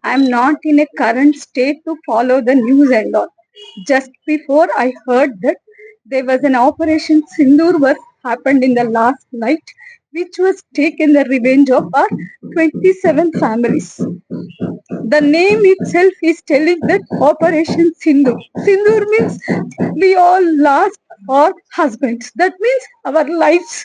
I'm not in a current state to follow the news and all. Just before I heard that there was an Operation Sindoor was happened in the last night, which was taken the revenge of our 27 families. The name itself is telling that Operation Sindoor. Sindoor means we all lost our husbands. That means our lives.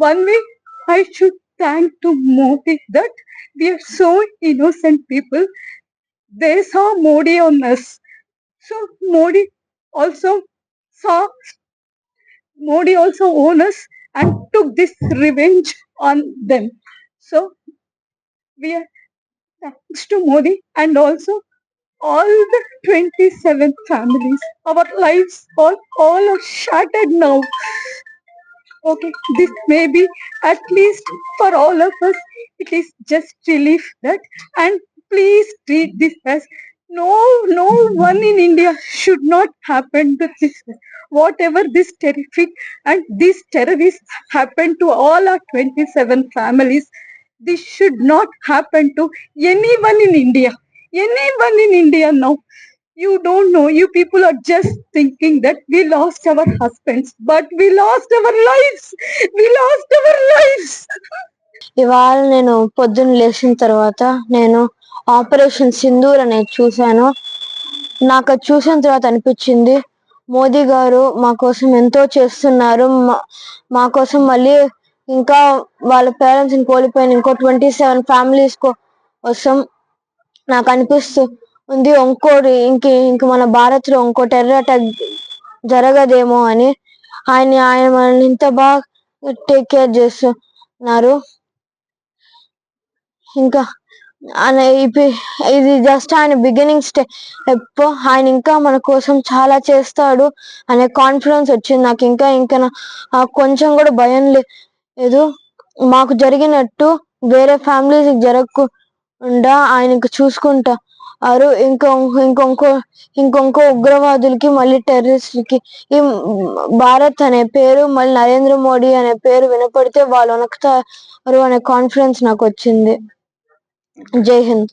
One way I should thank to Modi that we are so innocent people. They saw Modi on us. So also saw Modi also owned us and took this revenge on them. So we are thanks to Modi and also all the 27 families. Our lives all are shattered now. Okay, this may be at least for all of us, it is just relief that, and please treat this as no one in India should not happen to this. Whatever this terrific and these terrorists happen to all our 27 families, this should not happen to anyone in India. Anyone in India now. You don't know. You people are just thinking that we lost our husbands, but we lost our lives. We lost our lives. ఇవాళ నేను పొద్దున్న లేచిన తర్వాత నేను operation Sindoor అనేది చూశాను. నాకు అది చూసిన తర్వాత అనిపించింది, మోదీ గారు మా కోసం ఎంతో చేస్తున్నారు. మా కోసం మళ్ళీ ఇంకా వాళ్ళ పేరెంట్స్ ని కోల్పోయిన ఇంకో 27 ఫ్యామిలీస్ కోసం నాకు అనిపిస్తూ ఉంది ఇంకోటి ఇంక మన భారత్ లో ఇంకో టెర్రర్ అటాక్ జరగదేమో అని. ఆయన మనల్ని ఇంత బాగా టేక్ కేర్ చేస్తున్నారు. ఇంకా ఇది జస్ట్ ఆయన బిగినింగ్ స్టెప్. ఆయన ఇంకా మన కోసం చాలా చేస్తాడు అనే కాన్ఫిడెన్స్ వచ్చింది నాకు. ఇంకా కొంచెం కూడా భయం లేదు. మాకు జరిగినట్టు వేరే ఫ్యామిలీస్ జరగకుండా ఆయన చూసుకుంటారు. ఇంకొంకో ఉగ్రవాదులకి మళ్ళీ టెర్రరిస్టులకి ఈ భారత్ అనే పేరు మళ్ళీ నరేంద్ర మోడీ అనే పేరు వినపడితే వాళ్ళు వణుకుతారు అనే కాన్ఫిడెన్స్ నాకు వచ్చింది. జై హింద్.